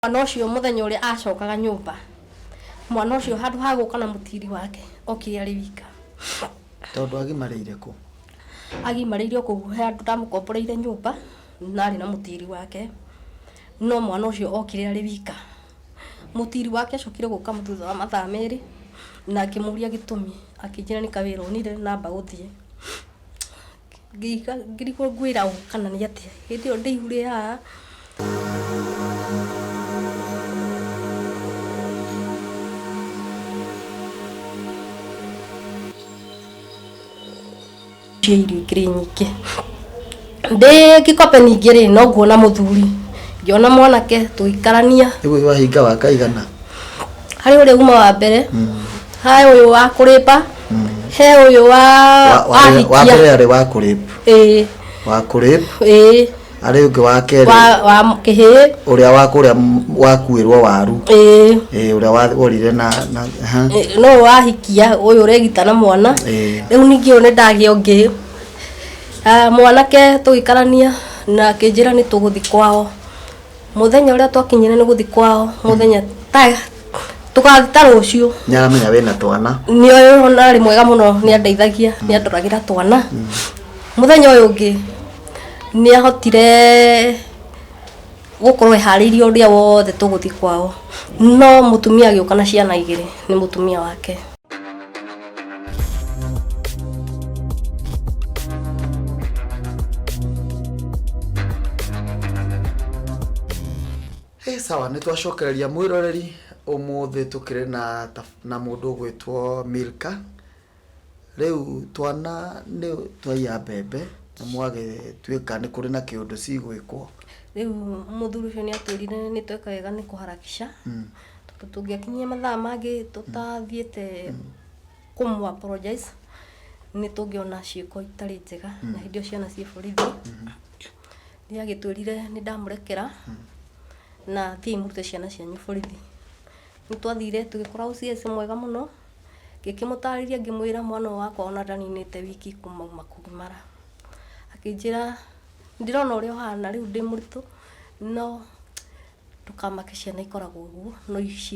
Mwana ucio muthenya uria acokaga nyumba mwana ucio handu ha guka na mutiri wake okire ari wika tondu agimarire ku agimarire ku handu ndamukomboreire nyumba nari na mutiri wake no mwana ucio okire ari wika mutiri wake acokire guka mututha wa mathaa meri na akimuria gitumi akijira ni kawira onire namba guthie ngiriko gwira kana ni atia hindi o ndihure ha Igiri nyike nde gikope ningiri no nguona muthuri ngiona mwanake tuikarania igu wahinga wa kaigana hari uri uma wa mbere hai uyu wa kuripa he uyu wa mbere ari wa kuripa wa kuripa ari ungi wa keri wa kihi uria wa kuria wakuirwo waru uria worire na no wahikia uyu uregita na mwana riu ningi one ndagi ongi mwanake tugikarania na kinjira ni tuguthi kwao muthenya uria twakinyire ni guthi kwao muthenya tukathita rucio nyaramenya wena twana ni uyu nari mwega muno ni andeithagia ni andoragira twana muthenya uyu ungi ni ahotire gukorwo haririo uria wothe tuguthi kwao no mutumia agiuka na ciana igiri ni mutumia wake sawa ni twacokereria mwiroreri umuthi tukire na mundu gwitwo Milka riu twana ni twaiya mbembe na mwage twika ni kuri na kiundu cigwikwo riu muthuri ucio ni atwirire ni tweka wega ni kuharakisha tungiakinyia mathaa mangi tutathiete kumu apologize ni tungiona ciiko itari njega na hindio ciana cie borithi ni agitwirire ni ndamurekera na thii murute ciana cianyu borithi ni twathire tugikora uciese mwega muno ngikimutariria ngimwira mwana wakwa ona ndaninite wiki kuma kugimara akijira ndirona uria hana riu ndi muritu no tukamake ciana ikoragwo uguo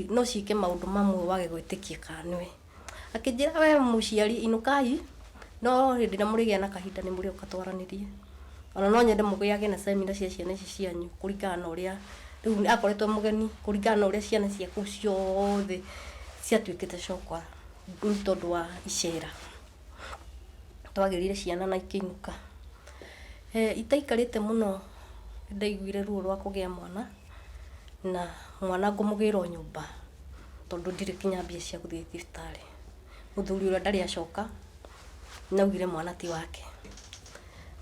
no ciike maundu mamwe wage gwitikia kanwe akijira we muciari inukai no hindi na murigia na kahinda ni muri ukatwaranirie ona no nyende mugiage na seminar cia ciana ici cianyu kuringana uria riu akoretwo mugeni kuringana uria ciana ciaku ciothe ciatuikite cokwa ni tondu wa icera twagirire ciana na ikiinuka itaikarite muno ndaiguire ruo rwa kugia mwana na mwana ngumugira nyumba tondu ndire kinya mbia cia guthie thibitari muthuri uria ndari acoka naugire mwana ti wake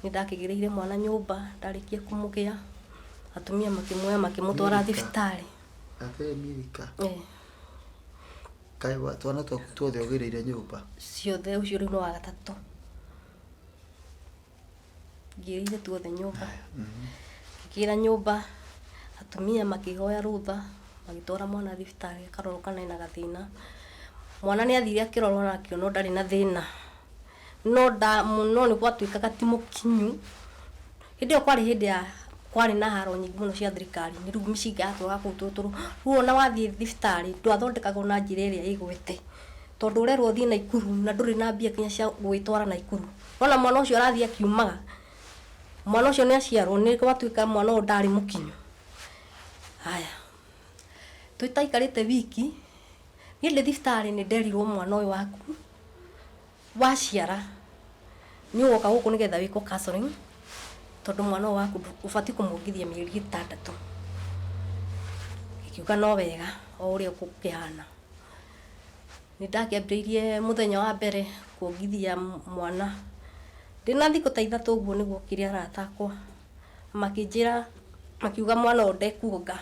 ni ndakigireire mwana nyumba ndarikia kumugia atumia makimwoya makimutwara thibitari ate Milka kai wa twana tuothe ogireire nyumba ciothe ucio riu no wa gatatu ngirire tuothe nyumba kira nyumba atumia makihoya rutha magitwara mwana thibitari akarorwo kana ina gathina mwana ni athire akirorwo na akiono ndari na thina no ni gwatuikaga ti mukinyu hindi o kwari hindi ya kwari na haro nyingi muno cia thirikari ni riu miciga atwa gututuru riu ona wathie thibitari ndwathondekagwo na njira iria igwete tondu urerwo thie na ikuru na nduri na mbia kinya cia gwitwara na ikuru ona mwana ucio arathie akiumaga mwana ucio ni aciarwo ni gwatuika mwana o ndari mukinyu haya tuitaikarite wiki ni ndi thibitari ni nderirwo mwana uyu waku waciara ni ugoka guku nigetha wiko counseling tondu mwana waku ufati kumugithia mieri 6 ikiuga no wega o uria kukihana ni ndakiambiririe muthenya wa mbere kuongithia mwana ndina thiko ta 3 uguo niguo kiria aratakwa makinjira makiuga mwana onde kuonga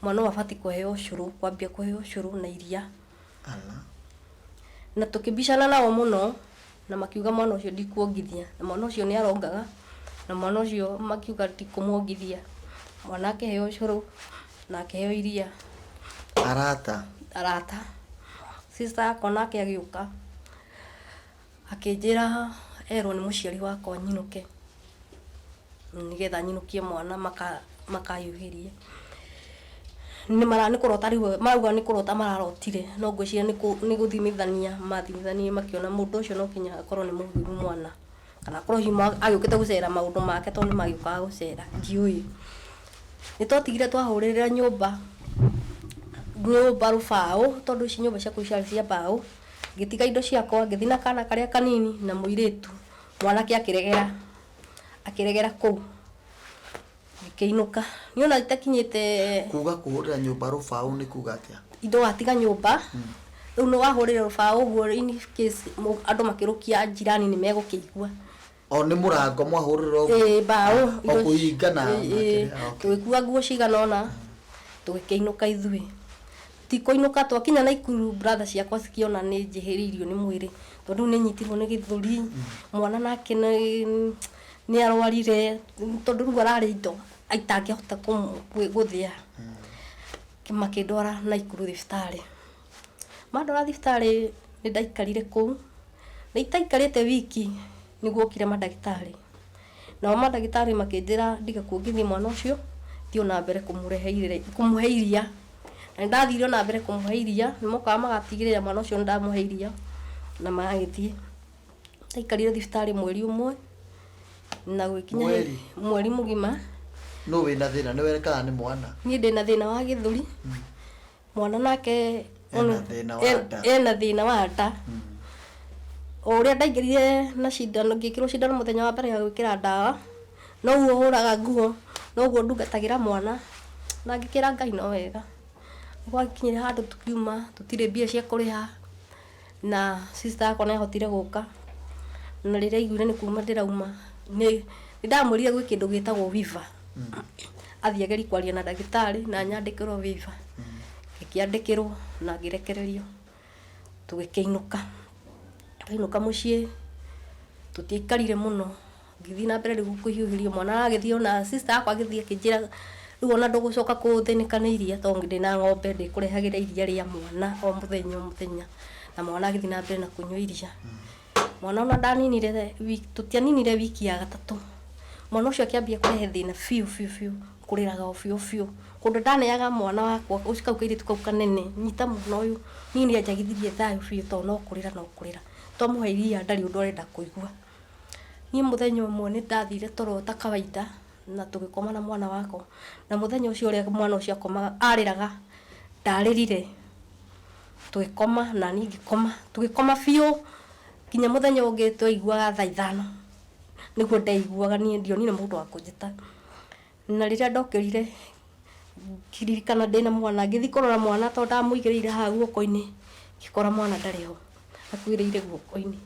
mwana wafati kuheo ucuru kwambia kuheo ucuru na iria na tukibishana nao muno na makiuga mwana ucio ndikuongithia na mwana ucio ni arongaga na mwana ucio makiuga ndikumuongithia mwana akiheo ucuru na akiheo iria arata sister akona akiagiuka akinjira erwo ni muciari wakwa nyinuke nigetha nyinukie mwana makayuhirie nĩ marani kurota riu mauga nĩ kurota mararotire no ngwĩciria nĩ gũthimithania mathimithania makiona mũndũ ũcio no kinya akorwo nĩ mũhiru mwana kana akorwo agĩũkĩte gũcera maũndũ make tondũ nĩ magĩũkaga gũcera ndiũĩ nĩ twatigire twahũrĩrĩra nyũmba rũbaũ tondũ ici nyũmba ciakwa ciarĩ cia mbaũ ngĩtiga indo ciakwa ngĩthiĩ na kana karĩa kanini na mũirĩtu mwanake akĩregera kũu ngĩkĩinũka niona itakinyĩte kuga kũhũrĩra nyũmba rũbaũ nĩ kuga atĩa indo watiga nyũmba rĩu nĩ wahũrĩra rũbaũ ũguo in case andũ makĩrũkia njirani nĩ megũkĩigua o nĩ mũrango mwahũrĩra ũguo mbaũ o kũhingana tũgĩkua nguo cigana ũna tũgĩkĩinũka ithuĩ ti kũinũka twakinya Naikuru brother ciakwa cikiona nĩ njĩhĩrĩirio nĩ mwĩrĩ tondũ nĩ nyitirwo nĩ gĩthũri mwana nake nĩ arwarire tondũ rĩu ararĩ indo itangĩhota gũthĩa makĩndwara Naikuru thibitarĩ mandwara thibitarĩ nĩ ndaikarire kũu nĩ itaikarĩte wiki nĩguo okire mandagĩtarĩ nao mandagĩtarĩ makĩnjĩra ndigakuongithie mwana ũcio thiĩ na mbere kũmũhe iria na ndathire na mbere kũmũhe iria nĩ mokaga magatigĩrĩra mwana ũcio nĩ ndamũhe iria na magĩthiĩ ndaikarire thibitarĩ mweri ũmwe na gũkinya mweri mũgima no wĩna thĩna nĩ werekaga nĩ mwana niĩ ndĩna thĩna wa gĩthũri mwana nake ena thĩna wa nda ũrĩa ndaingĩrire na cindano ngĩkĩrwo cindano mũthenya wa mbere ya gwĩkĩra ndawa no guo hũraga nguo no guo ndungatagĩra mwana na ngĩkĩra Ngai no wega gwakinyire handũ tukiuma tutirĩ mbia cia kũrĩha na sister yakwa nĩ ahotire gũka na rĩrĩa aiguire nĩ kuma ndĩrauma nĩ ndamũrire gwĩ kĩndũ gĩtagwo viva athiĩ ageri kwaria na ndagĩtarĩ na nyandĩkĩrwo viva ngĩkĩandĩkĩrwo na ngĩrekererio tũgĩkĩinũka mũciĩ tũtiaikarire mũno ngĩthiĩ na mbere rĩu kũhiũhĩrio mwana agĩthiĩ ona sister yakwa agĩthiĩ akĩnjĩra rĩu ona ndũgũcoka kũthĩnĩka nĩ iria tondũ ndĩna ng'ombe ndĩkũrehagĩra iria rĩa mwana o mũthenya na mwana agĩthiĩ na mbere na kũnyua iria mwana ona ndaninire tũtianinire wiki ya gatatũ mwana ũcio akĩambia kũrehe thĩna biũ kũrĩraga o biũ kũndũ ndaneaga mwana wakwa kau kairĩtu kau kanene nyita mwana ũyũ niĩ nĩ anjagithirie thayũ biũ tondũ no kũrĩra twamũhe iria ndarĩ ũndũ arenda kũigua niĩ mũthenya ũmwe nĩ ndathire toro ta kawaida na tũgĩkoma na mwana wakwa na mũthenya ũcio ũrĩa mwana ũcio akomaga arĩraga ndarĩrire tũgĩkoma na niĩ ngĩkoma tũgĩkoma biũ kinya mũthenya ũngĩ twaiguaga thaa 5 nĩguo ndaiguaga niĩ ndionire mũndũ wa kũnjĩta na rĩrĩa ndokĩrire kiririkana ndĩna mwana ngĩthiĩ kũrora mwana tondũ ndamũigĩrĩire haha guoko-inĩ ngĩkora mwana ndarĩ ho akuĩrĩire guoko-inĩ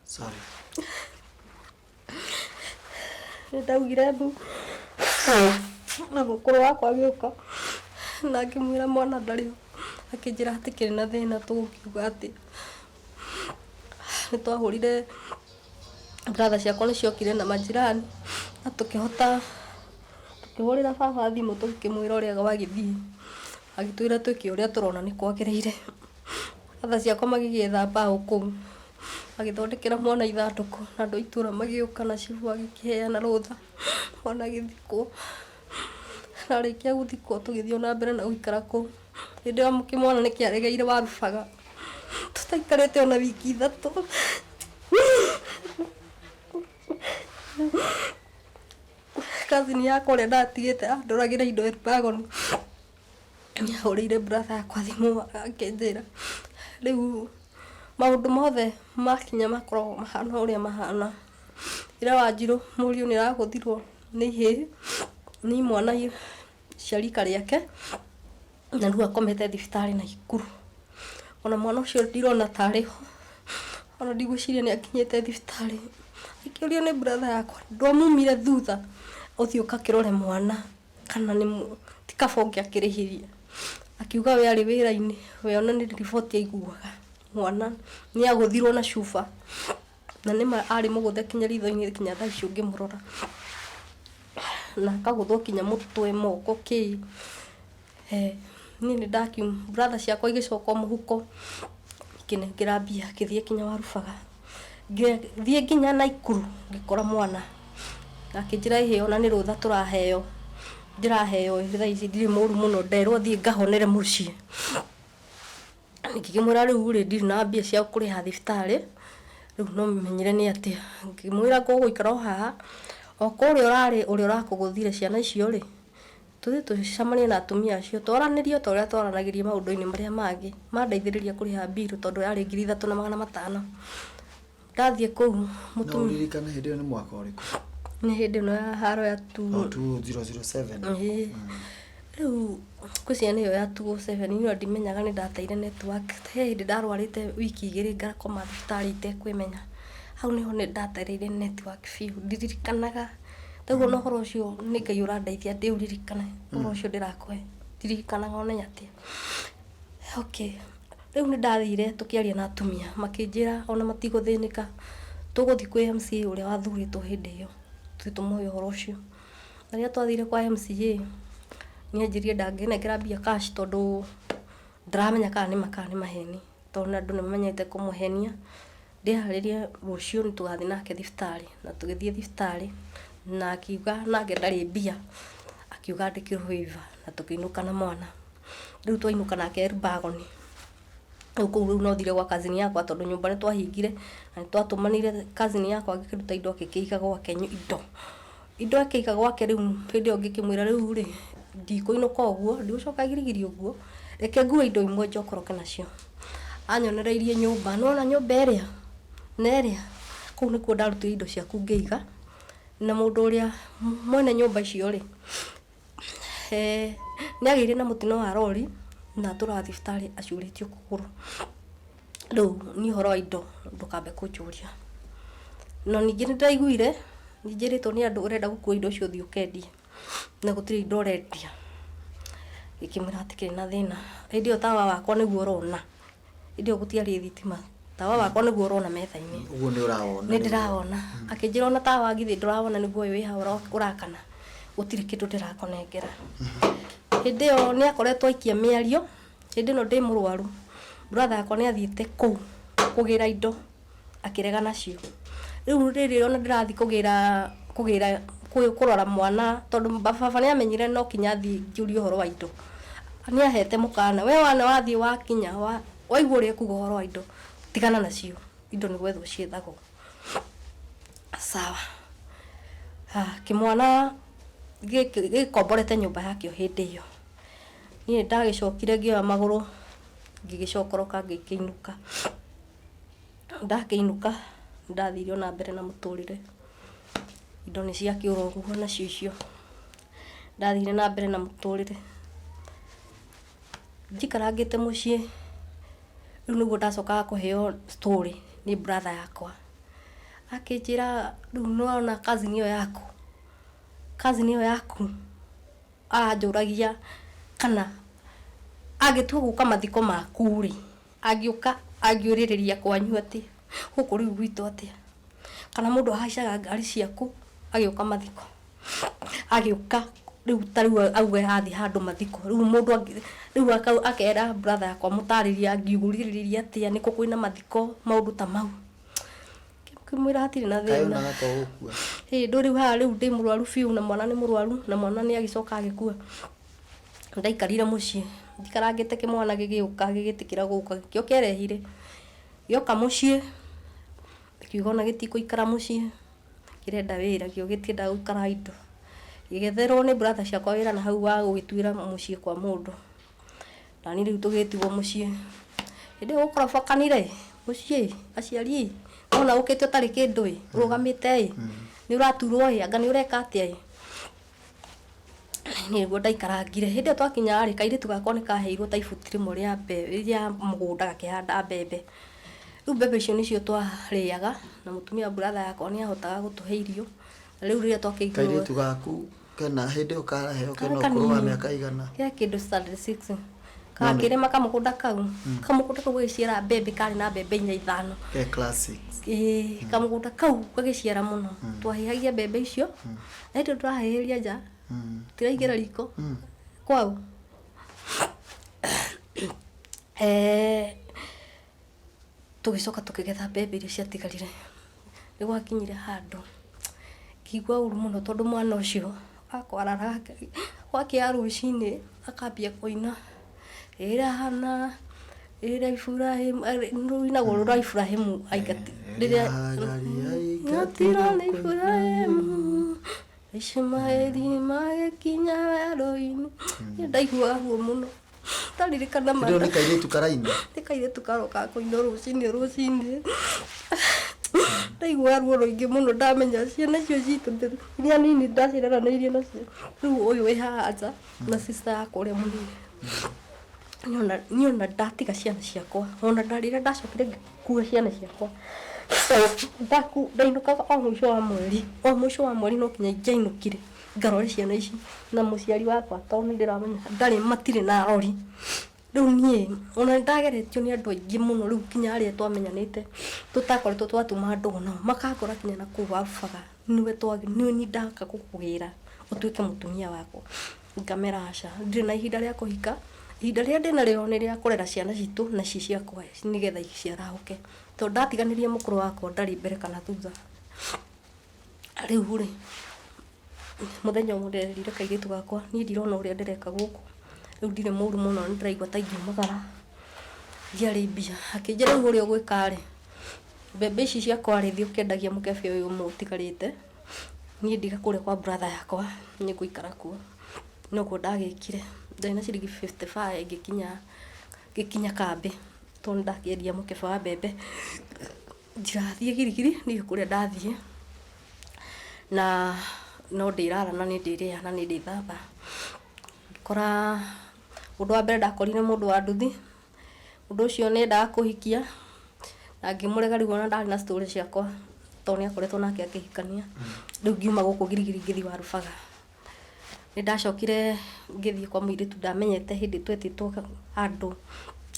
sorry ndaugire mbu na mũkũrũ wakwa agĩũka na ngĩmwĩra mwana ndarĩ ho akĩnjĩra atĩ kĩrĩ na thĩna tũgũkiuga atĩ nĩ twahũrire brother ciakwa nĩ ciokire na majirani na tukĩhũrĩra baba thimũ tũkĩmwĩra ũrĩa wagĩthiĩ agĩtwĩra twĩke ũrĩa tũrona nĩ kwagĩrĩire brother ciakwa magĩgĩetha mbaũ kũu agĩthondekera mwana ithandũkũ na andũ a itũra magĩũka na cibu agĩkĩheana rũtha mwana agĩthikwo na rĩkia gũthikwo tũgĩthiĩ na mbere na gũikara kũu hĩndĩ ĩyo mwana nĩ kĩaregeire warubaga tũtaikarĩte ona wiki 3 cousin yakwa ũrĩa ndatigĩte andoragĩra indo Elbagon nĩahũrĩire brother yakwa thimũ akĩnjĩra rĩu maũndũ mothe makinya makoragwo mahana ũrĩa mahana ira Wanjirũ mũriũ nĩ arahũthirwo nĩ ihĩ nĩ mwana ciarika rĩake na rĩu akomete thibitarĩ Naikuru ona mwana ũcio ndirona tarĩ ho ona ndigwĩciria nĩ akinyĩte thibitarĩ ikĩũrio nĩ brother yakwa ndwamumire thutha ũthiĩ ũkakĩrore mwana kana nĩ ti kabonge akĩrĩhirie akiuga we arĩ wĩra-inĩ we ona nĩ riboti aiguaga mwana nĩ agũthirwo na cuba na nĩ arĩ mũgũthe kinya ritho-inĩ kinya thaa icio ngĩmũrora na akagũthwo kinya mũtwe moko niĩ nĩ ndakiuma brother ciakwa igĩcoka mũhuko ikĩnengera mbia gĩthiĩ kinya warubaga ngĩthiĩ nginya Naikuru ngĩkora mwana akijira ihe ona ni rutha turaheo ndiraheo thaa ici ndiri muru muno nderwo thie ngahonere mucii ngikimwira riu ri ndiri na mbia cia kuriha thibitari riu no menyire ni atia ngimwira ngugikara haha okuri urari uri urakuguthire ciana icio ri tuthi tucamanie na atumia acio twaranirio toria twaranagirie maundu-ini maria mangi mandeithiriria kuriha bill tondu yari 3,500 ndathie kuu Mutumia uririkana hindi ni mwaka uriku ni hindi no ya haro ya 2007 riu kuciana iyo ya 2007 niyo ndimenyaga ni ndateire network hindi ndarwarite wiki igiri ngarakoma thibitari itekwimenya hau niho ni ndateire network fiu ndiririkanaga taguo no horo ucio ni ngai urandeithia ndiuririkana horo ucio ndirakwe ndirikanaga ona atia okay riu ni ndathire tukiaria na atumia makinjira ona matiguthinika tuguthi kwi MCA uria wathuritwo hindi iyo tumuhe horo ucio aria twathire kwa MCA ni anjirie ndangĩnengera mbia cash tondu ndramenya kana ni makani maheni tondu andu ni mamenyete kumuhenia ndiharirie rucio ni tugathi nake thibitari na tugithie thibitari na akiuga nake ndari mbia akiuga ndikirwo waiver na tukiinuka na mwana riu twainuka nake Rubagoni riu no thire gwa cousin yakwa tondu nyumba ni twahingire na twatumanire cousin yakwa agikiruta indo akikiiga gwake indo akiiga gwake riu hindi ngikimwira riu ri ndikuinuka uguo ndigucoka girigiri uguo reke ngue indo imwe njokoroke nacio anyonereirie nyumba nona nyumba iria neria kuu ni kuo ndarutire indo ciaku ngiiga na mundu uria mwene nyumba icio ri ni agire na mutino wa rori na tura thibitari acuritio kuguru riu ni horo indo ndukambe kunjuria no ningi ni ndaiguire ninjiritwo ni andu urenda gukua indo cio thio kendie na gutire indo urendia ikimira atikire na thina hindi tawa wakwa niguo urona hindi gutiari thitima tawa wakwa niguo urona metha-ini uguo ni urawona ni ndirawona akinjira ona tawa ngithi ndirawona niguo wi ha urakana gutire kindu ndirakonengera hindi yo ni akoretwo aikia miario hindi no ndi murwaru brother akwa ni athiite kuu kugira indo akirega nacio riu riri ona ndirathi kugira kurora mwana tondu baba ni amenyire no kinya thi njurio horo wa indo ni ahete mukana we wana wathi wakinya waigua uria kuga horo wa indo tigana nacio indo ni gwethwo ciethagwo sawa kimwana gikomborete nyumba yake hindi iyo ni ndagicokire ngioya maguru ngigicokoroka ngikiinuka ndakiinuka ndathirio na mbere na muturire indo ni cia kiuroguo na cicio ndathire na mbere na muturire njikarangite mucii riu niguo ndacokaga kuheo story ni brother yakwa akinjira riu nona cousin iyo yaku anjuragia kana agitua guka mathiko maku ri agiuka agiuririria kwanyu ati huku riu gwitu atia kana mundu ahaicaga ngari ciaku agiuka mathiko agiuka riu tariu auge hathi handu mathiko riu mundu riu akera brother yakwa mutariria ngiuguririria atia niko kwina mathiko maundu ta mau kimwira atiri na thina kayona gato gukua ndu riu ha riu ndi murwaru fiu na mwana ni murwaru na mwana ni agicoka agikua ndaikarire mucii ndikarangite kimwana gigiuka gigitikira guka kio kerehire gioka mucii kiugo na gitikuikara mucii kirenda wira kio gitienda gukara indo gigetherwo ni brother ciakwa wira na hau wa gwitwira mucii kwa mundu na ni riu tugitigwo mucii hindi gukorobokanire mucii aciari ona ukite utari kindu urugamite ni uraturwo anga ni ureka atia ni guo ndaikarangire hindi twakinya ri kairitu gakwa ni kaheirwo taifuti rimwe ria mbebe ria mugunda gakihanda mbebe riu mbebe icio nicio twariaga na mutumia brother yakwa ni ahotaga gutuhe irio riu riria twakiigirwo kairitu gaku kana hindi ukaraheo kana ukurwa miaka igana ya kindu standard 6 kakire makamugunda kau kamugunda kau giciara mbebe kari na mbebe 5 ke classic kamugunda kau gagiciara muno twahihagia mbebe icio na ndio twahihiria nja tiraigira riko kwau tugicoka tukigetha mbebe iria ciatigarire niguo akinyire handu ngigwa uru muno tondu mwana ucio akwarara gwake arucini akambia kuina irahana ira Ibrahim nduina gorora Ibrahim aigati riria ngatira ni Ibrahim Ishmaeli magikinya werũ-inĩ ndaigua ruo muno taririkana mara ndio nikaire tukaraini nikaire tukaroka kuina rucini ndaigua ruo ruingi muno ndamenya ciana cio citu iria nini ndacireranĩirie nacio rĩu ũyũ wĩ haha nja na sister yakwa ũrĩa mũnini niona ndatiga ciana ciakwa ona ndarire ndacokire ngĩkua ciana ciakwa ndainukaga o mũico wa mweri no kinya injainũkire ngarore ciana ici na mũciari wakwa tondũ nĩndĩramenya ndarĩ matirĩ na rori rĩu niĩ ona ndageretio nĩ andũ aingĩ mũno rĩu kinya arĩa twamenyanĩte tũtakoretwo twatuma andũ nao makangora kinya na kũu wabubaga niĩ ndaka gũkũgĩra ũtuĩke mũtumia wakwa ngamera aca ndirĩ na ihinda rĩa kũhika ihinda rĩrĩa ndĩnarĩo nĩ rĩa kũrera ciana citũ na ci ciakwa nĩgetha iciarahũke tondũ ndatiganĩrie mũkũrũ wakwa ndarĩ mbere kana thutha rĩu rĩ mũthenya ũmwe ndĩrerire kairĩtu gakwa niĩ ndirona ũrĩa ndĩreka gũkũ rĩu ndirĩ mũru mũno nĩndĩraigua ta ingiumagara ndiarĩ mbia akĩnjĩra rĩu ũrĩa ũgwĩka rĩ mbembe ici ciakwa rĩ thiĩ ũkendagia mũkebe ũyũ ũmwe ũtigarĩte niĩ ndiga kũrĩa kwa brother yakwa nĩngũikara kuo noguo ndagĩkire ndarĩ na ciringi 55 ngĩkinya kambĩ tondũ ndakĩendia mũkebe wa mbembe ndirathiĩ girigiri niĩ kũrĩa ndathiĩ na no ndĩrara na nĩndĩrĩa na nĩndĩthamba ngĩkora ũndũ wa mbere ndakorire mũndũ wa nduthi ũndũ ũcio nĩendaga kũhikia na ngĩmũrega rĩu ona ndarĩ na story ciakwa tondũ nĩakoretwo nake akĩhikania rĩu ngiuma gũkũ girigiri ngĩthiĩ Warubaga nĩndacokire ngĩthiĩ kwa mũirĩtu ndamenyete hĩndĩ twetĩtwo andũ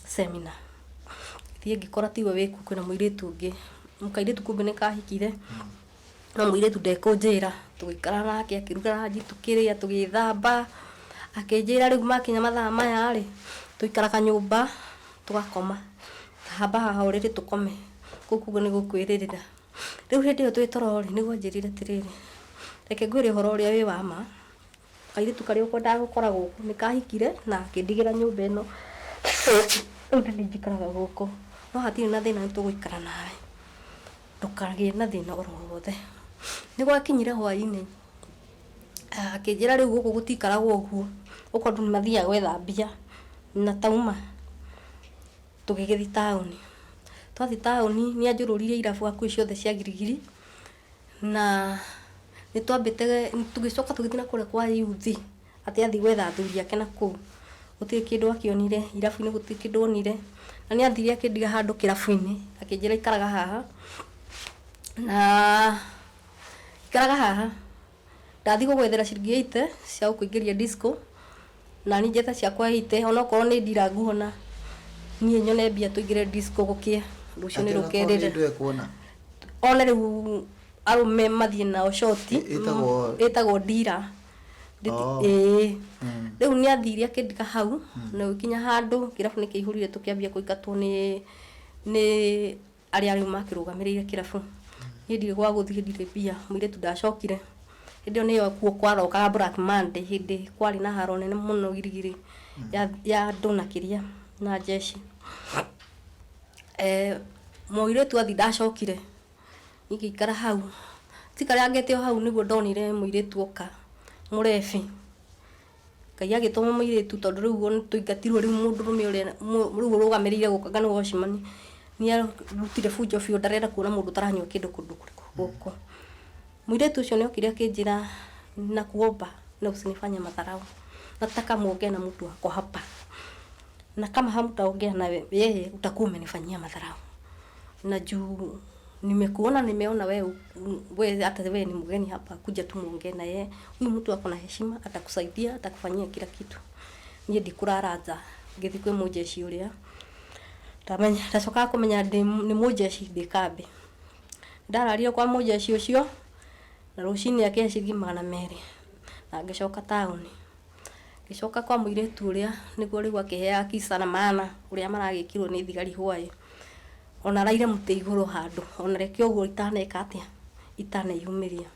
seminar thiĩ ngĩkora tiwe wĩku kwĩna mũirĩtu ũngĩ mũkairĩtu kumbe nĩkahikire na mũirĩtu ndekũnjĩra tũgĩikara nake akĩruga ranji tũkĩrĩa tũgĩthamba akĩnjĩra rĩu makinya mathaa maya rĩ tũikaraga nyũmba tũgakoma hamba haha ũrĩrĩ tũkome kuguo nĩgũkwĩrĩrĩra rĩu hĩndĩ ĩyo twĩ toro rĩ nĩguo njĩrire atĩrĩrĩ reke ngwĩre ũhoro ũrĩa wĩ wa ma kairĩtu karĩa ũkwendaga gũkora gũkũ nĩkahikire na akĩndigĩra nyũmba ĩno rĩu nĩ njikaraga gũkũ no hatirĩ na thĩna nĩtũgũikara nawe ndũkagĩe na thĩna oro wothe nĩgwakinyire hwaĩ-inĩ akĩnjĩra rĩu gũkũ gũtikaragwo ũguo gũkũ andũ nĩmathiaga gwetha mbia na tauma tũgĩgĩthiĩ taũni twathiĩ taũni nĩanjũrũririe irabu hakuhĩ ciothe cia girigiri na nĩtwambĩte tũgĩcoka tũgĩthiĩ na kũrĩa kwa yuthi atĩ athiĩ gwetha athuri ake na kũu gũtirĩ kĩndũ akĩonire irabu-inĩ gũtirĩ kĩndũ onire na nĩathire akĩndiga handũ kĩrabu-inĩ akĩnjĩra ikaraga haha na ikaraga haha ndathiĩ gũgwethera ciringi 80 cia gũkũingĩria disco na niĩ njete ciakwa 80 onokorwo nĩ ndira nguona niĩ nyone mbia tũingĩre disco gũkĩa rũciũ nĩ rũkerĩre ona rĩu arũme mathiĩ nao shoti ĩtagwo ndira rĩu nĩathire akĩndiga hau na gũkinya handũ kĩrabu nĩkĩihũrire tũkĩambia kũingatwo nĩ arĩa rĩu makĩrũgamĩrĩire kĩrabu niĩ ndirĩ gwa gũthiĩ ndirĩ mbia mũirĩtu ndacokire hĩndĩ ĩyo nĩyo kuo kwarokaga Black Monday hĩndĩ kwarĩ na haro nene mũno girigiri ya andũ na kĩria na jeshi mũirĩtu athi ndacokire ngĩikara hau tikarangete hau nĩguo ndonire mũirĩtu oka mũrebi Ngai agĩtũma mũirĩtu tondũ rĩu tũingatirwo rĩu mũndũrũme ũrĩa rĩu ũrũgamĩrĩire gũka no Washimani nĩarutire bunjo biũ ndarenda kuona mũndũ ũtaranyua kĩndũ kũndũ gũkũ mũirĩtu ũcio nĩokire akĩnjĩra na kuomba na usinifanye madharau nataka muongee na mtu wako hapa na kama hamtaongea na yeye utakuwa umenifanyia madharau na juu nimekuona nimeona wewe hata wewe ni mgeni hapa kuja tu muongee na yeye huyu mtu ako na heshima atakusaidia atakufanyia kila kitu niĩ ndikuraraja ngĩthi kwĩ mũjeshi ũrĩa tamenya ndacoka kũmenya nĩ mũjeshi ndĩkambe ndararia kwa mũjeshi ũcio na rũcinĩ akĩhe ciringi 200 na ngĩcoka taũni ngĩcoka kwa mũirĩtu ũrĩa nĩguo rĩu akĩhea kisa na maana ũrĩa maragĩkirwo nĩ thigari hwaĩ ona raire mũtĩ igũrũ handũ ona reke ũguo itaneka atĩa itaneyumĩria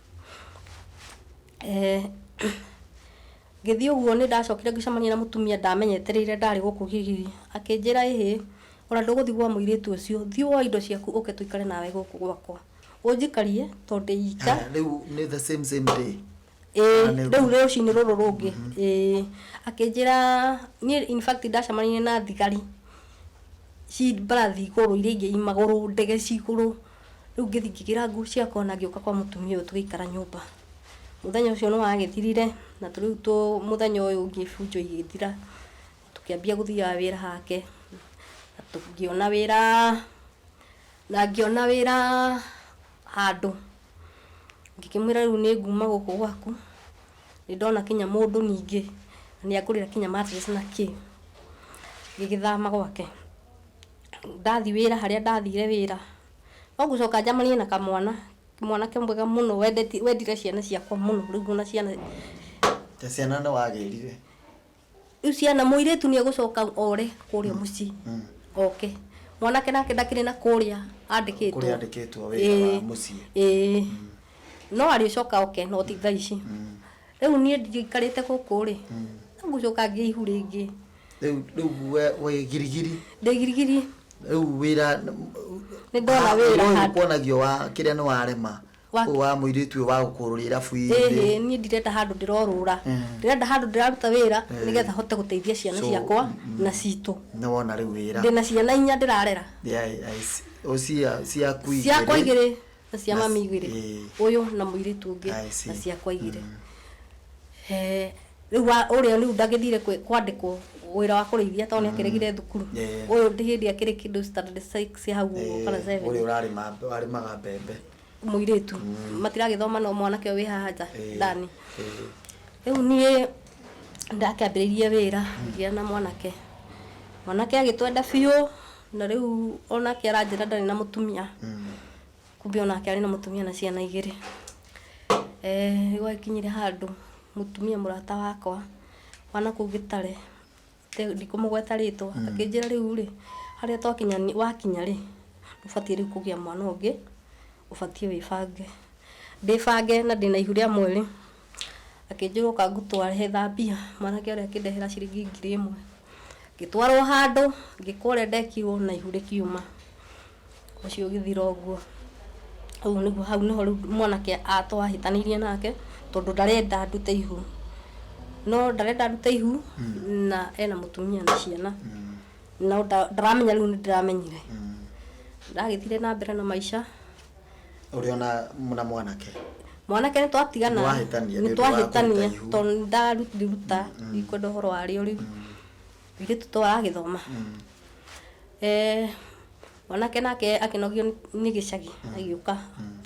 Ngĩthiĩ ũguo nĩ ndacokire ngĩcemania na mũtumia ndamenyetereire ndarĩ gũkũ Igiri. Akĩnjĩra ĩhĩ, ona ndũgũthiĩ gwa mũirĩtu ũcio, thiĩ woe indo ciaku ũke tũikare nawe gũkũ gwakwa. Ũnjikarie tondũ ndĩ ika. Rĩu nĩ the same day. Rĩu rũcinĩ rũrũ rũngĩ. Akĩnjĩra niĩ in fact ndacemanirie na thigari mbarathi igũrũ iria ingĩ magũrũ ndege cigũrũ. Rĩu ngĩthiĩ ngĩgĩra nguo ciakwa na ngĩũka kwa mũtumia ũyũ tũgĩikara nyũmba. Mũthenya ũcio nĩ wagĩthirire na rĩu mũthenya ũyũ ũngĩ bunjo igĩthira, tũkĩambia gũthiaga wĩra hake, na tũkĩona wĩra handũ. Ngĩkĩmwĩra rĩu nĩ nguma gũkũ gwaku, nĩ ndona kinya mũndũ ningĩ na nĩ angũrĩra kinya mattress na kĩ. Ngĩgĩthama gwake. Ndathiĩ wĩra harĩa ndathire wĩra, no gũcoka njamanie na kamwana, mwanake mwega mũno wendire ciana ciakwa mũno. Rĩu ona ciana Ciana nĩ wagĩrire. Rĩu ciana mũirĩtu nĩ egũcoka ore kũrĩa mũciĩ. Okay. Mwanake nake ndakĩrĩ na kũrĩa andĩkĩtwo. Kũrĩa andĩkĩtwo wĩra wa mũciĩ. No arĩcoka oke no ti thaa ici. Rĩu niĩ ndikarĩte gũkũ rĩ, ngũcoka ngĩihu rĩngĩ. Rĩu we girigiri. Ndĩ girigiri. Rĩu wĩra nĩ ndona wĩra handũ kuonagio wa kĩrĩa nĩ warema wa mũirĩtu wa gũkũrũria irabu-inĩ. Niĩ ndirenda handũ ndĩrorũra, ndĩrenda handũ ndĩraruta wĩra nĩgetha hote gũteithia ciana ciakwa na citũ. Nĩ wona rĩu wĩra ndĩna ciana 4 ndĩrarera. Ciakwa igĩrĩ na cia mami igĩrĩ, ũyũ na mũirĩtu ũngĩ na ciakwa igĩrĩ. Rĩu ũrĩa rĩu ndagĩthire kwandĩkwo wĩra wa kũrĩithia tondũ nĩ akĩregire thukuru. Ũyũ hĩndĩ akĩrĩ kĩndũ standard 6 hau kana 7. Ũrĩa ũrarĩmaga mbembe. Mũirĩtu matiragĩthoma no mwanake wĩ haha nja ndani. Rĩu niĩ ndakĩambĩrĩirie wĩra ngĩa na mwanake agĩtwenda biũ, na rĩu onake aranjĩra ndarĩ na mũtumia. Kumbe onake arĩ na mũtumia na ciana 2. Gwakinyire handũ mũtumia mũrata wakwa wana kũu Gĩtare, ndikũmũgweta rĩtwa, akĩnjĩra rĩu rĩ harĩa wakinya rĩ ũbatiĩ rĩu kũgĩa mwana ũngĩ, ũbatiĩ wĩbange. Ndĩbange na ndĩna ihu rĩa mweri. Akĩnjĩra ũka ngũtware thambia, mwanake ũrĩa akĩndehera ciringi 1000. Ngĩtwarwo handũ ngĩkora ndekirwo na ihu rĩkiuma. Ũcio ũgĩthira ũguo. Hau nĩho rĩu mwanake atwahĩtanĩirie nake tondũ ndarenda ndute ihu. No ndarenda ndute ihu na ena mũtumia na ciana. No ndaramenya rĩu nĩ ndĩramenyire. Ndagĩthire na mbere na maica. Ũrĩ na mwanake nĩ twatigana, nĩ twahĩtania tondũ ndaruta ikwenda ũhoro warĩo rĩu. Ithuĩ tũtwaragĩthoma. Mwanake nake akĩnogio nĩ gĩcagi agĩũka,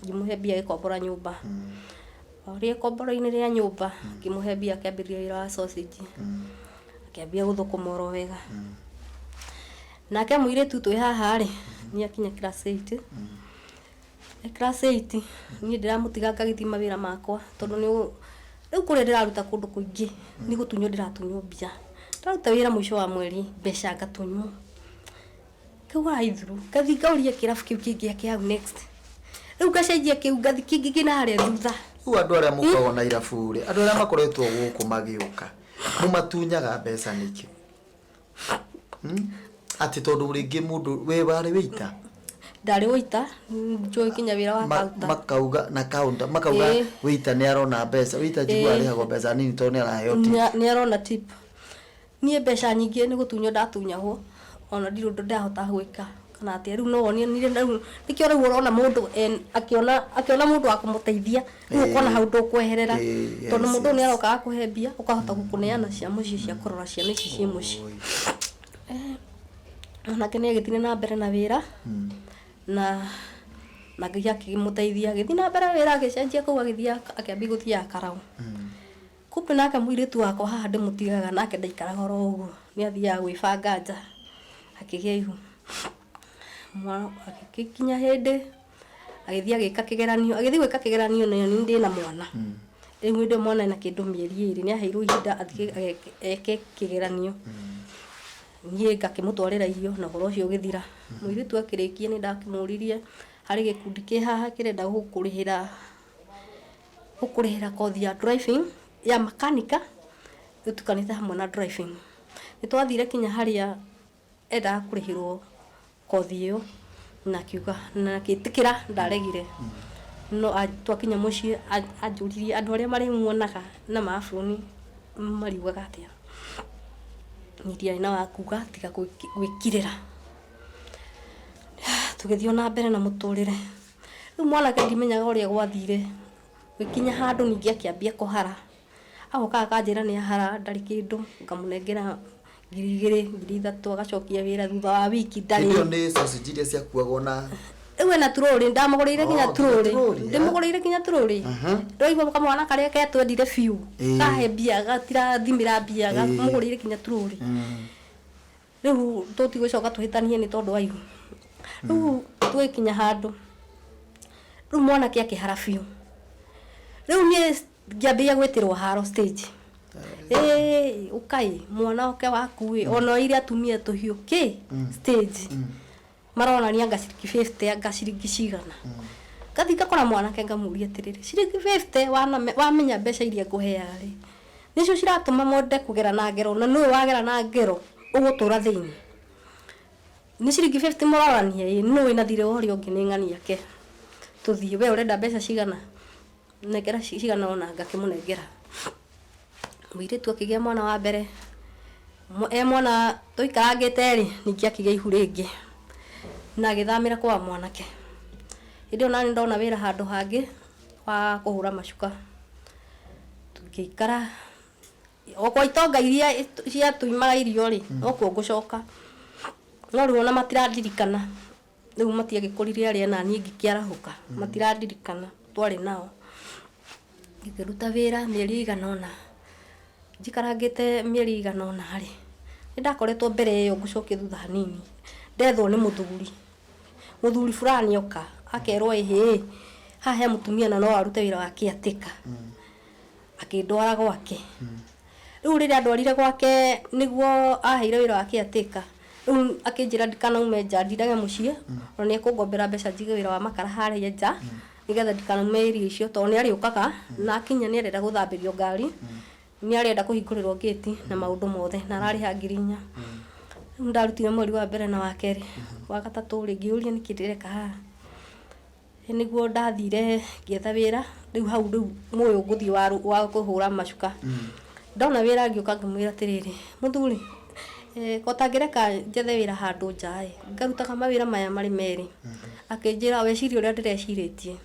ngĩmũhe mbia gĩkombora nyũmba. Ũrĩa ikombora-inĩ rĩa nyũmba ngĩmũhe mbia akĩambĩrĩria wĩra wa sausage. Akĩambia gũthũkũma oro wega. Nake mũirĩtu twĩ haha rĩ nĩ akinya class 8. Class 8 niĩ ndĩramũtiga ngagĩthiĩ mawĩra makwa tondũ rĩu kũrĩa ndĩraruta kũndũ kũingĩ nĩ gũtunywo ndĩratunywo mbia. Ndaruta wĩra mũico wa mweri mbeca ngatunywo. Kĩu ithuru ngathiĩ ngauria kĩrabu kĩu kĩngĩ kĩa hau next. Rĩu ngacenjia kĩu ngathi kĩngĩ na harĩa thutha. Rĩu andũ arĩa mũkoragwo na irabu rĩ, andũ arĩa makoretwo gũkũ magĩũka mũmatunyaga mbeca nĩkĩ? Atĩ tondũ rĩngĩ mũndũ we warĩ wĩita? Ndarĩ wĩita, njũĩ kinya wĩra wa kaunta. Makauga na kaunta, makauga wĩita nĩ arona mbeca, wĩita njigua arĩhagwo mbeca nini tondũ nĩ araheo tip. Nĩ arona tip. Niĩ mbeca nyingĩ nĩ gũtunywo ndatunyagwo, ona ndirĩ ũndũ ndahota gwĩka. Kana atĩ rĩu no wonio nĩkĩo rĩu ũrona mũndũ akĩona mũndũ wa kũmũteithia, rĩu ũkona hau ndũkweherera tondũ mũndũ nĩ arokaga kũhe mbia ũkahota gũkũneana cia mũciĩ cia kũrora ciana ici ciĩ mũciĩ. Onake nĩ agĩthiĩ na mbere na wĩra na akĩmũteithia agĩthiĩ na mbere wĩra agĩcenjia kũu agĩthiĩ akĩambia gũthiaga Karaũ. Kumbe nake mũirĩtu wakwa haha ndĩmũtigaga nake ndaikaraga oro ũguo, nĩ athiaga gwĩbanga nja akĩgĩa ihu. Agĩkinya hĩndĩ agĩthiĩ agĩka kĩgeranio, gwĩka kĩgeranio na niĩ ndĩ na mwana. Rĩu hĩndĩ mwana ena kĩndũ mĩeri 2 nĩ aheirwo ihinda athiĩ eke kĩgeranio. Niĩ ngakĩmũtwarĩra irio na ũhoro ũcio ũgĩthira. Mũirĩtu akĩrĩkia nĩ ndakĩmũririe harĩ gĩkundi kĩ haha kĩrenda gũkũrĩhĩra ukurihira kothi ya driving ya makanika utukanite hamwe na driving nitwathire kinya haria enda kurihirwo kothi yo na kiuga na kitikira ndaregire no twakinya mucie ajuririe andu aria mari muonaga na mabuni mariugaga atia nidia ina wakuga tiga gwikirira tugithio na mbere na muturire riu mwana ke ndimenyaga uria gwathire wikinya handu ningi akiambia kuhara agoka akanjira ni hara ndari kindu ngamunengera 2,000 agacokia wira thutha wa wiki ndari ndio ni sausage cia kuagwo na ewe na turori ndamugurire kinya turori ndimugurire kinya turori ndoigwa kamwana karia ketwendire fiu kahe bia gatira thimira bia gamugurire kinya turori riu tutigwicoka tuhitanie ni tondu waigu riu twikinya handu riu mwana kia kihara fiu riu nie ngiambia gwitirwo haro stage ukai mwana oke wakuwe ono ile atumia tuhiu ki stage marona ni anga ciringi 50 anga ciringi cigana kathika kora mwana kenga muria tiriri ciringi 50 wamenya mbeca iria nguheaga ri nicio ciratuma monde kugera na ngero na no wagera na ngero ugutura thiini ni ciringi 50 mororania no ina thire ori ongi ni ngani yake tuthie we urenda mbeca cigana negera cigana ona ngakimunengera mwire tu akigia mwana wa mbere mwana tuikarangite ri ningi akigia ihu ringi na githamira kwa mwanake indo nani ndona wira handu hangi wa kuhura macuka tukikara okwa itonga iria cia tuimara irio ri okwo ngucoka no riona matiradirikana riu matiagikuririe aria nani ngikiarahuka matiradirikana twari nao ngiruta wira mieri iganona jikarangite mieri iganona hari ndakoretwo mbere iyo ngucoke thutha hanini ndethwo ni muthuri fulani oka akerwo ehe hahe mutumia na no arute wira wake atika akindwara gwake riu riria ndwarire gwake niguo aheire wira wake atika riu akinjira ndikana ume nja ndindage mucie no ni kungombera mbeca njige wira wa makara haria nja nigetha ndikana ume iri icio to ni ari ukaga na akinya ni arenda guthambirio ngari ni arenda kuhingurirwo gate na maundu mothe na arari ha 4,000 ndarutire mweri wa mbere na wa keri wa gatatu ringiuria nikidireka ha niguo ndathire ngietha wira riu hau riu moyo nguthi wa kuhura macuka ndona wira ngioka ngimwira tiriri muthuri kotangireka njethe wira handu njai ngarutaga mawira maya mari meri akinjira we ciri uria ndireciretie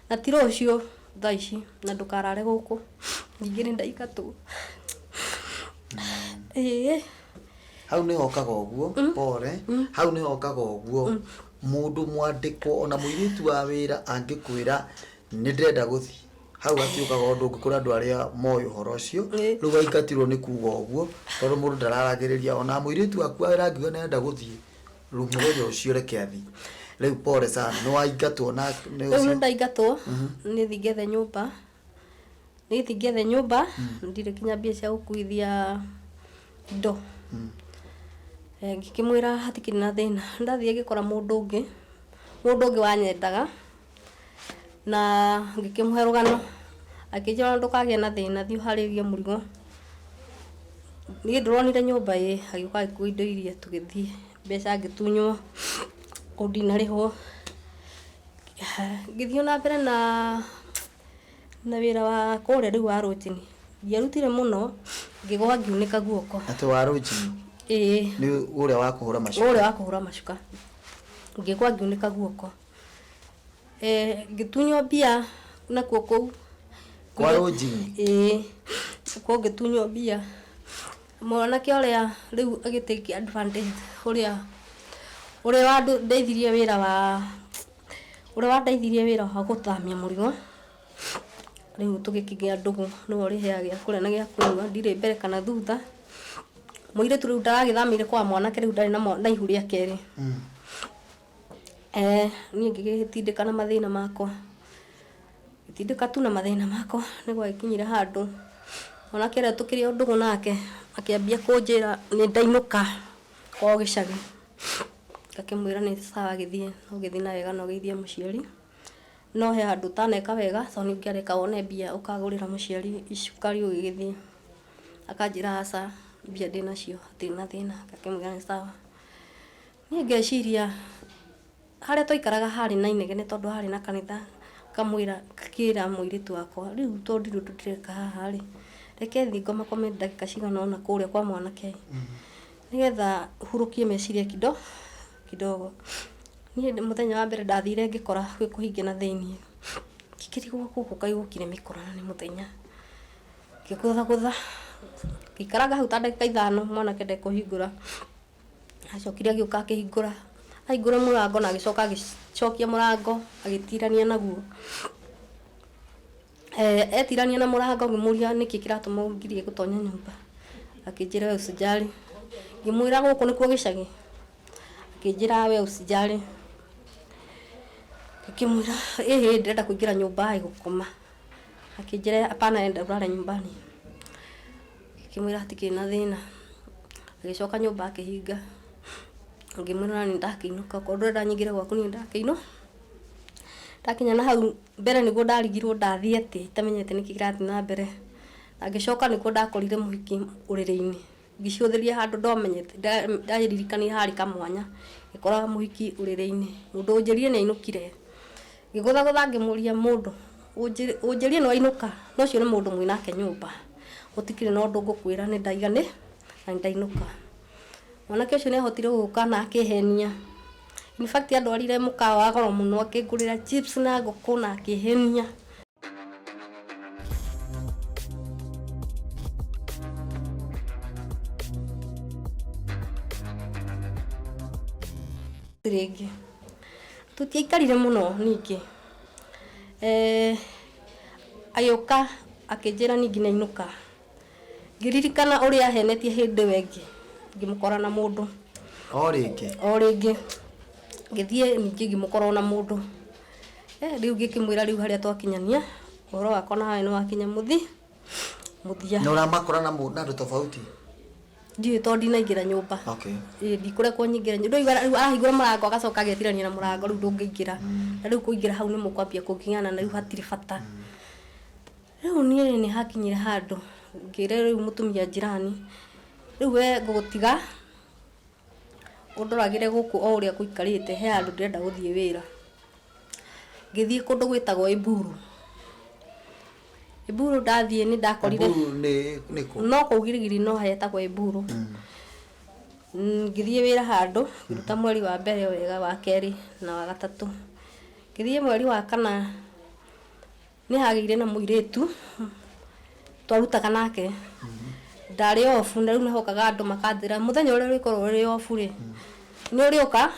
na tiro ucio thaici na ndukarare guku ngiri ndaikatu hau ni hokaga uguo pore hau ni hokaga uguo mundu mwandikwo ona muiritu wa wira angikwira ni ndenda guthi hau atiukaga undu ngikura andu aria moyo horo ucio riu gaikatirwo ni kuga uguo tondu mundu ndararagiriria ona muiritu waku arangiuga nenda guthi riu mugojo ucio reke athi riu pore sana no aingatwo na riu ndaingatwo ni thingethe nyumba ndire kinya mbia cia gukuithia indo ngikimwira hatikiri na thina ndathie gikora mundu ungi wanyendaga na ngikimhe rugano akijira ndukagia na thina thiu haririe murigo ni ndronire nyumba agiuka ku indo iria tugithie mbeca ngitunywo ordinariho ngithio na mbere na wira wa kore riu wa rutini ngiarutire muno ngigwa ngiunika guoko ati wa rutini ni uria wa kuhura macuka ngigwa ngiunika guoko ngitunywo bia na kuoko kwa rutini kwa ngitunywo bia mwanake uria riu agitake advantage uria wandeithirie wira wa guthamia murigo riu tugikigia ndugu no uri heagia kuria na gia kunywa ndire mbere kana thutha muire tu riu ndaragithamire kwa mwanake riu ndari na ihu ria keri ni ngigitindika na mathina makwa gitindika tu na mathina makwa nigwa ikinyira handu mwanake ria tukiria ndugu nake akiambia kunjira ni ndainuka kwa gicagi akimwira ni sawa githie no githina wega no githie muciari no he handu taneka wega so ni ngereka wone mbia ukagurira muciari icukari ugithie akanjira aca mbia ndina cio atina thina ngakimwira ni sawa ni ngeciria haria toikaraga hari na inegene tondu hari na kanitha kamwira kira muiritu wakwa riu tondiru tutireka haha ri reke thi ngoma kome ndagika cigana ona kuria kwa mwanake nigetha hurukie meciria kidogo ni muthenya wa mbere ndathire ngikora gwi kuhinge na thiini kikirigwo kuku kaigukire mikorana ni muthenya ngikutha ikaraga hau ta ndagika 5 mwanake ndekuhingura acokire agiuka akihingura aingura murango na agicoka agicokia murango agitirania naguo etirania na murango ngimuria niki kiratuma ngirie gutonya nyumba akinjira we usijali ngimwira guku nikuo gicagi akinjira we usijali akimwira ndenda kuingira nyumba igukoma akinjira hapana enda ulala nyumbani akimwira hatikina thina agicoka nyumba akihinga ngimwira ni ndakiinuka kondu ndanyigire gwaku ni ndakiino ndakinya na hau mbere niguo ndarigirwo ndathie ati itamenyete niki kirathi na mbere agicoka nikuo ndakorire muhiki uriri-ini ngiciuthiria handu ndomenyete ndaririkania hari kamwanya ngikora muhiki uriri-ini mundu unjirie ni inukire ngigutha ngimuria mundu unjirie no inuka no cio ni mundu mwinake nyumba utikire no ndu ngukwira ni ndaigane na ndainuka mwanake ucio ni ahotire guka na akihenia in fact andwarire mukawa wa goro muno akigurira chips na nguku na akihenia rege tutiaikarire muno ningi ayuka akinjira ningi na inuka ngiririkana uria ahenetie hindi wengi ngimukora na mundu o ringi ngithie ningi ngimukora na mundu riu ngikimwira riu haria twakinyania uhoro wakwa nawe ni wakinya muthia na uramakora na mundu andu tofauti ndiye to ndinaingira nyumba ndikure ko nyingira nyumba riu arahingura murango agacoka agetirania na murango riu ndungiingira na riu kuingira hau ni mukwambia kukinyana na riu hatiri bata riu ni hakinyire handu ngire riu mutumia jirani riu we ngugutiga undoragire guku o uria kuikarite he handu ndenda guthie wira ngithie kundu gwitagwo iburu ndathie ni ndakorire no kugirigiri no hetagwo iburu ngithie wira handu ngiruta mweri wa mbere wega wa keri na wa gatatu ngithie mweri wa kana ni hagire na muiritu twarutaga nake ndari off na riu nahokaga andu makanjira muthenya uria rikorwo ri off ri ni urioka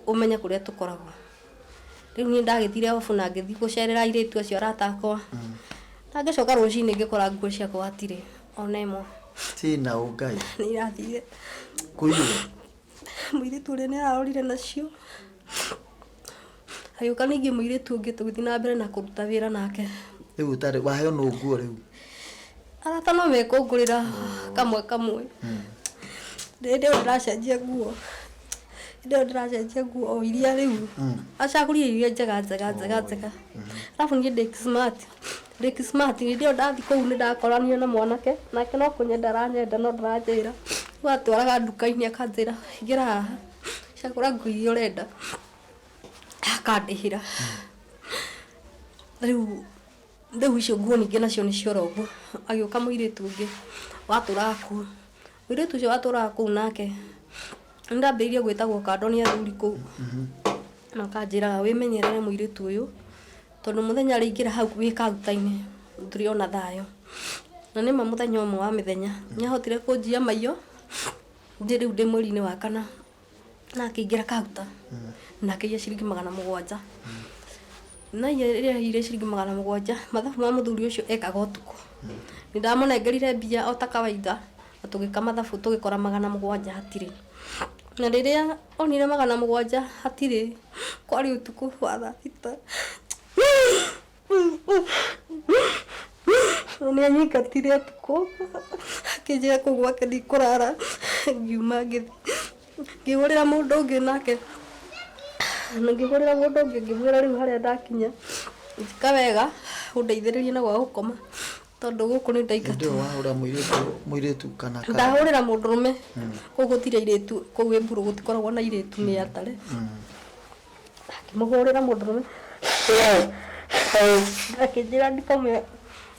umenya kuria tukoragwo riu ni ndagithire off na ngithii gucerera iritu acio aratakwa ndagicoka rucini ngikora nguo ciakwa atire ona imo tina ungai ni irathire kuiyo muiritu ri ni arorire nacio ayuka ningi muiritu ungi tugithi na mbere na kuruta wira nake riu tari waheo no nguo riu arata no mekungurira kamwe ndio ndiracenjia nguo o iria riu acagurie iria njega alafu ni Dick Smart ndio ndathi kou ni ndakorania na mwanake nake no kunyenda aranyenda no ndaranjira watwaraga nduka-ini akanjira ingira haha cagura nguo iria urenda akandihira riu icio nguo ningi nacio ni ciora uguo agiuka muiritu ungi waturaga kuu muiritu ucio waturaga kuu nake ndambiririe gwitagwo kando ni athuri kuu na kanjira wimenyerere muiritu uyu tondu muthenya ringira hau wi kauta-ini nduriona thayo na nima muthenya umwe wa mithenya niahotire kunjia maiyo riu ndi mweri-ini wa kana na akiingira kauta na akiia ciringi 700 na ile ciringi 700 mathabu ma muthuri ucio ekaga utuku ni ndamunengerire mbia o ta kawaida atugika mathabu tugikora 700 hatiri na riria onire 700 hatiri kwari utuku wa thita ni anyikatire utuku akijia kugwa kedi kurara ngiuma ngigurira mundu ungi nake ngĩhũrĩra mũndũ ũngĩ ngĩmwĩra rĩu harĩa ndakinya njika wega ũndeithĩrĩrie na gwa gũkoma tondũ gũkũ nĩ ndaikata. Ndio wahũra mũirĩtu kana ndahũrĩra mũndũrũme kũu gũtirĩ airĩtu kũu Emburu gũtikoragwo na airĩtu nĩ atare. Akĩmũhũrĩra mũndũrũme akĩnjĩra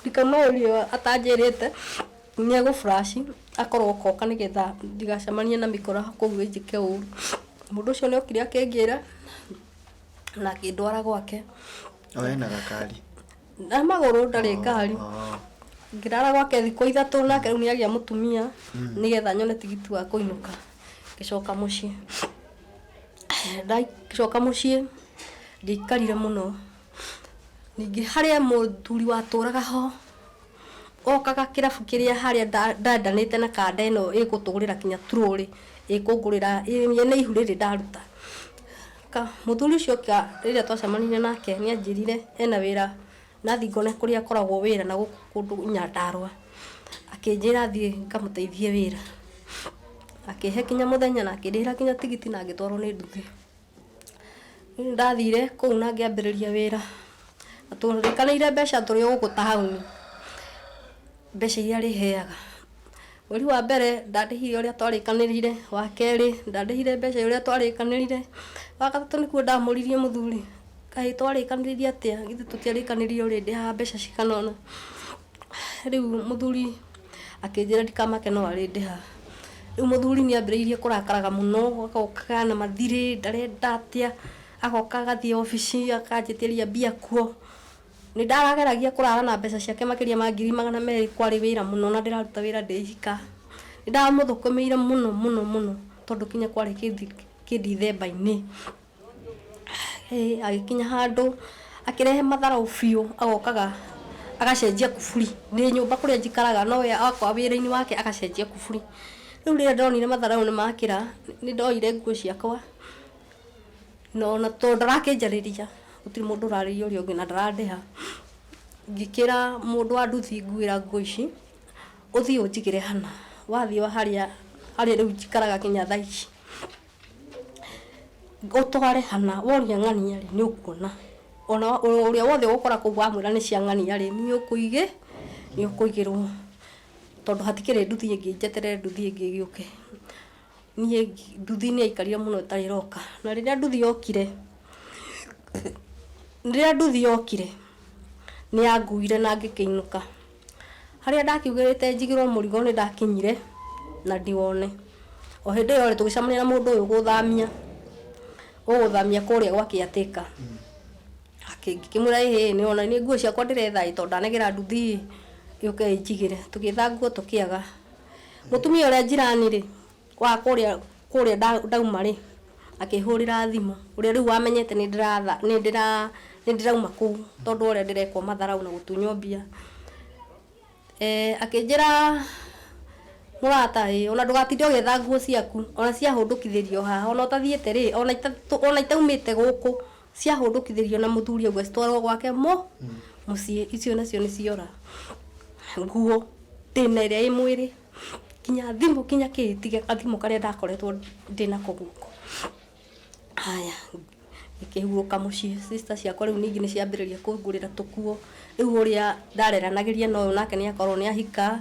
ndikamũũrie atanjĩrĩte nĩ egũ-flash akorwo koka nĩgetha ndigacemanie na mĩkora kũu njĩke ũru. Mũndũ ũcio nĩ okire akĩnjĩra na akĩndwara gwake. Ena gakari na magũrũ ndarĩ ngari. Ngĩrara gwake thikũ 3 nake rĩu nĩagĩa mũtumia nĩgetha nyone tigiti wa kũinũka. Ngĩcoka mũciĩ. Ngĩcoka mũciĩ ndikarire mũno. Ningĩ harĩa mũthuri watũraga ho okaga kĩrabu kĩrĩa harĩa ndandanĩte na kanda ĩno ĩgũtũgũrĩra kinya turũrĩ ĩkũngũrĩra nĩ ihu rĩrĩ ndaruta. Mũthuri ũcio rĩrĩa twacemanirie nake nĩanjĩrire ena wĩra na thingone kũrĩa akoragwo wĩra na gũkũ kũndũ Nyandarua. Akĩnjĩra thiĩ ngamũteithie wĩra. Akĩhe kinya mũthenya na akĩndĩhĩra kinya tigiti na agĩtwarwo nĩ nduthi. Ndathire kũu na ngĩambĩrĩria wĩra. Tũrĩkanĩire mbeca tũrĩ gũkũ taũni. Mbeca iria arĩheaga. Mweri wa mbere ndandĩhire ũrĩa twarĩkanĩrire, wa kerĩ ndandĩhire mbeca ũrĩa twarĩkanĩrire, wa gatatũ nĩkuo ndamũririe mũthuri kaĩ twarĩkanĩrire atĩa githĩ tũtiarĩkanĩrire ũrĩ ndĩhaga mbeca cigana ũna. Rĩu mũthuri akĩnjĩra ndikamake no arĩ ndĩha. Rĩu mũthuri nĩambĩrĩirie kũrakaraga mũno agokaga na mathirĩ ndarenda atĩa agoka agathiĩ obici akanjĩtĩria mbia kuo. Nĩndarageragia kũrara na mbeca ciake makĩria ma 200,000 kwarĩ wĩra mũno na ndĩraruta wĩra ndĩhika. Nĩndamũthũkũmĩire mũno tondũ kinya kwarĩ kĩ-December-inĩ. Agĩkinya handũ akĩrehe matharau biũ agokaga agacenjia kuburi. Nĩ nyũmba kũrĩa njikaraga no we akwa wĩra-inĩ wake agacenjia kuburi. Rĩu rĩrĩa ndonire matharau nĩmakĩra nĩndoire nguo ciakwa no na tondũ ndarakĩnjarĩria gũtirĩ mũndũ ũrarĩria ũrĩa ũngĩ na ndarandĩha. Ngĩkĩra mũndũ wa nduthi nguĩra nguo ici ũthiĩ ũnjigĩre hana. Wathiĩ harĩa rĩu njikaraga kinya thaa ici ũtware hana woria ng'ania rĩ nĩ ũkuona. Ona ũrĩa wothe ũgũkora kũu wamwĩra nĩ cia ng'ania rĩ nĩ ũkũigĩrwo tondũ hatikĩrĩ nduthi ĩngĩ njeterere nduthi ĩngĩ ĩgĩũke. Niĩ nduthi nĩaikarire mũno ĩtarĩ ĩroka na rĩrĩa nduthi yokire nĩyanguire na ngĩkĩinũka. Harĩa ndakiugĩrĩte njigĩrwo mũrigo nĩ ndakinyire na ndiwone. O hĩndĩ ĩyo tũgĩcemania na mũndũ ũyũ gũthamia kũrĩa gwake atĩka. Akĩmwĩra nĩona nĩ nguo ciakwa ndĩretha tondũ ndanegera nduthi yũke njigĩre. Tũgĩetha nguo tũkĩaga. Mutumia ũrĩa njirani rĩ wa kũrĩa ndauma rĩ akĩhũrĩra thimũ ũrĩa rĩu wamenyete nĩndĩrauma kũu tondũ ũrĩa ndĩrekwo matharau na gũtunywo mbia. Akĩnjĩra mũrata ona ndũgatinde ũgĩetha nguo ciaku ona ciahũndũkithĩrio haha ona ũtathiĩte rĩ ona itaumĩte gũkũ ciahũndũkithĩrio na mũthuri ũguo citwarwo gwake mũciĩ. Icio nacio nĩciora nguo ndĩna ĩrĩa ĩ mwĩrĩ kinya thimũ kinya kĩtige gathimũ karĩa ndakoretwo ndĩnako gũkũ. Haya ngĩkĩhurũka mũciĩ. Sister ciakwa rĩu ningĩ nĩciambĩrĩria kũngũrĩra tũkuo. Rĩu ũrĩa ndareranagĩria na ũyũ nake nĩakorwo nĩahika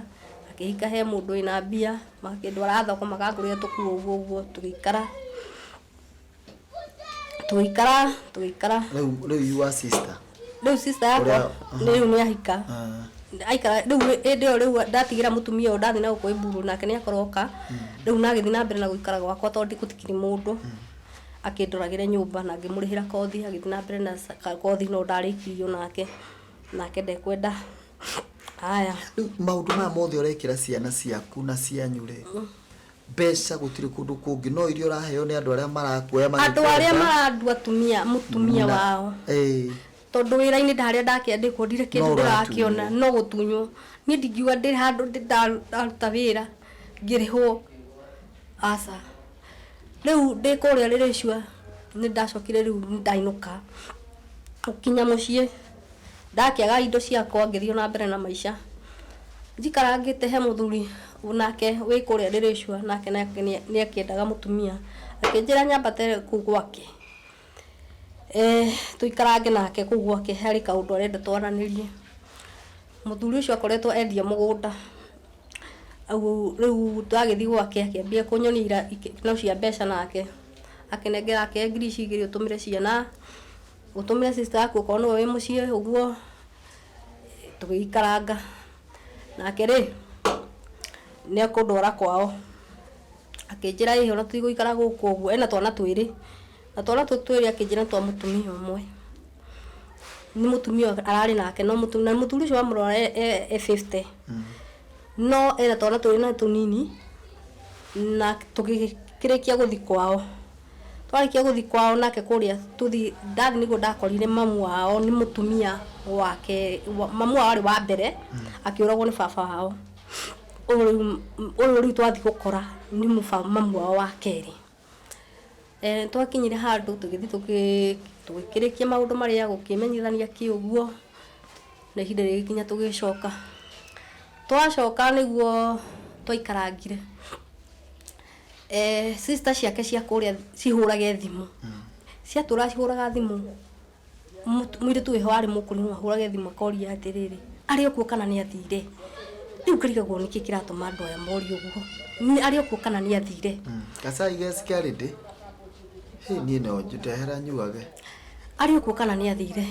akĩhika he mũndũ wĩna mbia makĩndwara thoko makangũrĩra tũkuo ũguo tũgĩikara. Rĩu you are sister. Rĩu sister yakwa rĩu nĩahika. Aikara rĩu ndatigĩra mũtumia ũyũ ndathĩ na gũkũ Emburu nake nĩakorwo oka. Rĩu nagĩthiĩ na mbere na gũikara gwakwa tondũ gũtikĩrĩ mũndũ. Akĩndoragĩra nyũmba na ngĩmũrĩhĩra kothi agĩthiĩ na mbere na kothi no ndarĩkirio nake ndekwenda. Haya maũndũ maya mothe ũrekĩra ciana ciaku na cianyu rĩ mbeca gũtirĩ kũndũ kũngĩ no irio ũraheo nĩ andũ arĩa marakuoya andũ arĩa marandua mũtumia wao. Tondũ wĩra-inĩ ndarĩa ndakĩandĩkwo ndirĩ kĩndũ ndĩrakĩona no gũtunywo. Niĩ ndingiuga ndĩ handũ ndaruta wĩra ngĩrĩhwo aca. Rĩu ndĩ kũrĩa rĩrĩcua nĩndacokire rĩu ndainũka gũkinya mũciĩ ndakĩaga indo ciakwa ngĩthiĩ na mbere na maica. Njikarangĩte he mũthuri nake wĩ kũrĩa rĩrĩcua nake nĩakĩendaga mũtumia akĩnjĩra nyambate kũu gwake tuikarange nake kugwa ke hari kaundu arenda twaranirie muthuri ucio akoretwo endia mugunda au riu twagithi gwake akiambia kunyonira no cia mbeca nake akinengera ke Igiri Igiri utumire ciana utumire sister yako kono we mucie uguo tugikaranga nake ri ne kundora kwao akinjira ihi ona tuiguikara guku uguo ena twana twiri na twana twiri akinjira twa mutumia umwe ni mutumia arari nake no mutumia muthuri ucio amurora 50 no ena twana twiri na tunini na tugikirikia guthi kwao twarikia guthi kwao nake kuria tuthi ndathi nigo ndakorire mamu wao ni mutumia wake mamu wao ari wa mbere akiuragwo ni baba wao uri twathi gukora ni mamu wao wa keri twakinyire handu tugithi tugikirikia maundu maria gukimenyithania kiuguo na ihinda rigikinya tugicoka twacoka niguo twaikarangire sister ciake cia kuria cihurage thimu cia tura cihuraga thimu mwire tu ihwari mukuri no ahurage thimu akoria atiriri ari okuo kana ni athire riu kirigagwo niki kiratuma andu aya mori uguo ni ari okuo kana ni athire Gasai ges carried ni no jutehera nyuage ari okuo kana ni athire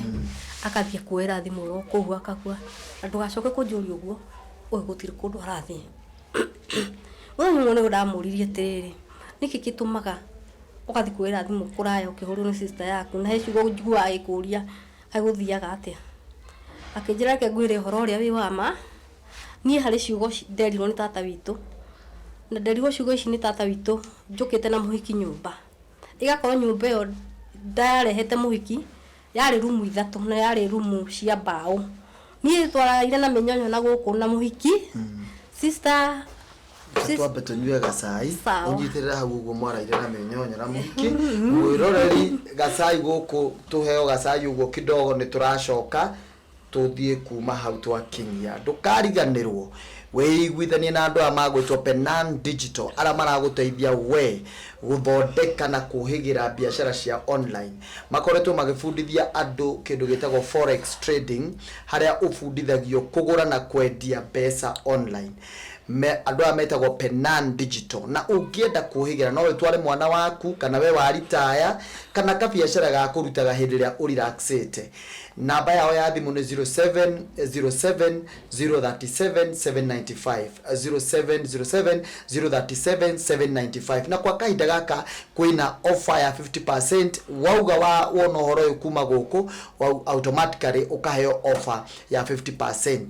akathia kuera thimu ro kuhu akakua andu gacoke kunjuri uguo oy gutire kundu arathi Ona nyone ndamuririe tiriri niki kitumaga ukathi kwira thimu kuraya ukihuru ni sister yaku na hecigo njigua agikuria aguthiaga atia akinjira ke ngwire horo ria wi wama nie hari ciugo nderirwo ni tata witu na nderirwo ciugo ici ni tata witu njukite na muhiki nyumba igakorwo nyumba yo ndarehete muhiki yari rumu 3 na yari rumu cia mbao nie twaraire na minyonyo na guku na muhiki sister twambe tunyue Gasai unyitirira hau uguo mwaraire na minyonyo na muhiki mwiroreri Gasai guku tuheo Gasai uguo kidogo ni turacoka tuthie kuma hau twakinyia ndukariganirwo weiguithanie na andu amagwitwo Penan Digital ara maraguteithia we guthondeka na kuhigira biashara cia online makoretwo magifundithia andu kindu gitagwo forex trading haria ufundithagio kugura na kwendia pesa online andu ametagwo Penan Digital na ungienda kuhigira no wetware mwana waku kana we wa retire kana ka biashara ga kurutaga hindi ria urelaxete namba yao ya thimu ni 0707 037 795 0707 037 795 na kwa kahinda gaka kwina offer ya 50% wauga wona horo yukuma guku automatically ukaheo offer ya 50%.